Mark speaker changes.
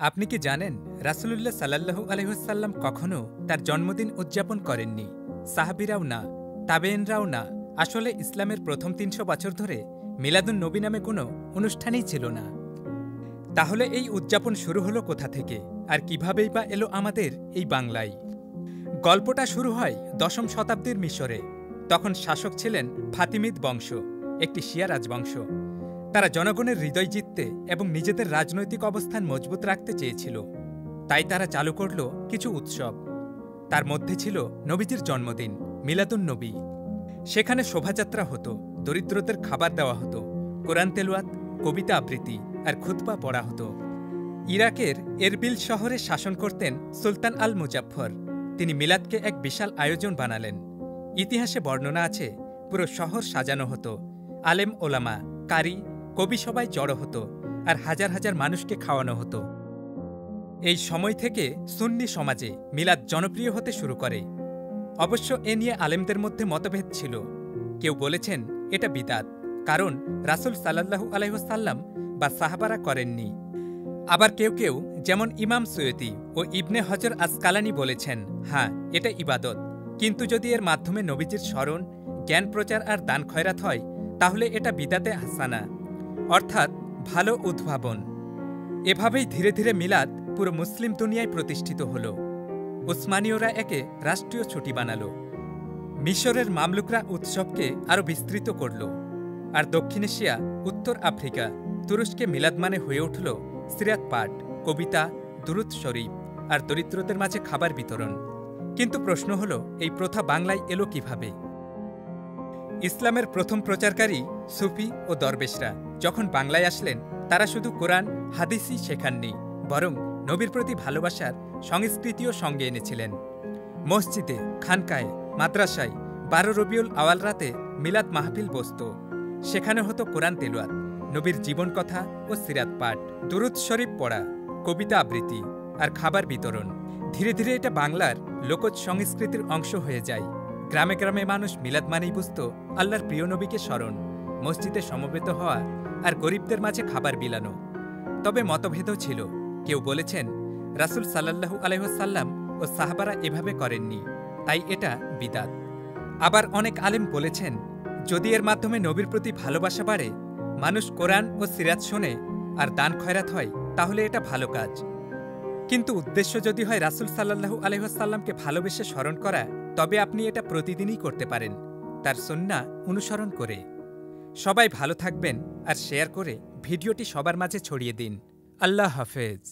Speaker 1: আপনি কি জানেন রাসূলুল্লাহ সাল্লাল্লাহু আলাইহি ওয়াসাল্লাম কখনো তার জন্মদিন উদযাপন করেননি? সাহাবীরাও না, তাবেঈনরাও না। আসলে ইসলামের প্রথম ৩০০ বছর ধরে মিলাদুন নবী নামে কোনো অনুষ্ঠানই ছিল না। তাহলে এই উদযাপন শুরু হলো কোথা থেকে, আর কিভাবেই বা এলো আমাদের এই বাংলায়? গল্পটা শুরু হয় ১০ম শতাব্দীর মিশরে। তখন শাসক ছিলেন ফাতিমিদ বংশ, একটি শিয়া রাজবংশ। তারা জনগণের হৃদয় জিততে এবং নিজেদের রাজনৈতিক অবস্থান মজবুত রাখতে চেয়েছিল। তাই তারা চালু করল কিছু উৎসব। তার মধ্যে ছিল নবীজির জন্মদিন, মিলাদুন নবী। সেখানে শোভাযাত্রা হতো, দরিদ্রদের খাবার দেওয়া হতো, কোরআন তেলাওয়াত, কবিতা আবৃত্তি আর খুতবা পড়া হতো। ইরাকের এরবিল শহরে শাসন করতেন সুলতান আল মুজাফফর। তিনি মিলাদকে এক বিশাল আয়োজন বানালেন। ইতিহাসে বর্ণনা আছে, পুরো শহর সাজানো হতো, আলেম ওলামা, কারি, কবি সবাই জড়ো হতো, আর হাজার হাজার মানুষকে খাওয়ানো হতো। এই সময় থেকে সুন্নি সমাজে মিলাদ জনপ্রিয় হতে শুরু করে। অবশ্য এ নিয়ে আলেমদের মধ্যে মতভেদ ছিল। কেউ বলেছেন এটা বিদআত, কারণ রাসূল সাল্লাল্লাহু আলাইহি ওয়াসাল্লাম বা সাহাবারা করেননি। আবার কেউ কেউ, যেমন ইমাম সুয়ুতী ও ইবনে হজর আসকালানী বলেছেন, হ্যাঁ, এটা ইবাদত, কিন্তু যদি এর মাধ্যমে নবীজির স্মরণ, জ্ঞান প্রচার আর দান খয়রাত হয়, তাহলে এটা বিদআতে হাসানা, অর্থাৎ ভালো উদ্ভাবন। এভাবেই ধীরে ধীরে মিলাদ পুরো মুসলিম দুনিয়ায় প্রতিষ্ঠিত হল। উসমানীয়রা একে রাষ্ট্রীয় ছুটি বানাল। মিশরের মামলুকরা উৎসবকে আরও বিস্তৃত করল। আর দক্ষিণ এশিয়া, উত্তর আফ্রিকা, তুরস্কে মিলাদ মানে হয়ে উঠল সিরাত পাঠ, কবিতা, দুরূদ শরীফ আর দরিদ্রদের মাঝে খাবার বিতরণ। কিন্তু প্রশ্ন হল, এই প্রথা বাংলায় এলো কিভাবে? ইসলামের প্রথম প্রচারকারী সুফি ও দরবেশরা যখন বাংলায় আসলেন, তারা শুধু কোরআন হাদিসই শেখাননি, বরং নবীর প্রতি ভালোবাসার সংস্কৃতিও সঙ্গে এনেছিলেন। মসজিদে, খানকায়, মাদ্রাসায় ১২ রবিউল আওয়াল রাতে মিলাদ মাহফিল বসত। সেখানে হতো কোরআন তেলাওয়াত, নবীর জীবন কথা ও সিরাত পাঠ, দুরূদ শরীফ পড়া, কবিতা আবৃত্তি আর খাবার বিতরণ। ধীরে ধীরে এটা বাংলার লোকজ সংস্কৃতির অংশ হয়ে যায়। গ্রামে গ্রামে মানুষ মিলাদ মানেই বুঝত আল্লাহর প্রিয় নবীকে স্মরণ, মসজিদে সমবেত হওয়া আর গরিবদের মাঝে খাবার বিলানো। তবে মতভেদও ছিল। কেউ বলেছেন রাসূল সাল্লাল্লাহু আলাইহি ওয়াসাল্লাম ও সাহাবারা এভাবে করেননি, তাই এটা বিদআত। আবার অনেক আলেম বলেছেন, যদি এর মাধ্যমে নবীর প্রতি ভালোবাসা বাড়ে, মানুষ কোরআন ও সিরাত শোনে আর দান খয়রাত হয়, তাহলে এটা ভালো কাজ। কিন্তু উদ্দেশ্য যদি হয় রাসূল সাল্লাল্লাহু আলাইহি ওয়াসাল্লামকে ভালোবেসে স্মরণ করা, তবে আপনি এটা প্রতিদিনই করতে পারেন, তার সুন্নাহ অনুসরণ করে। সবাই ভালো থাকবেন আর শেয়ার করে ভিডিওটি সবার মাঝে ছড়িয়ে দিন। আল্লাহ হাফেজ।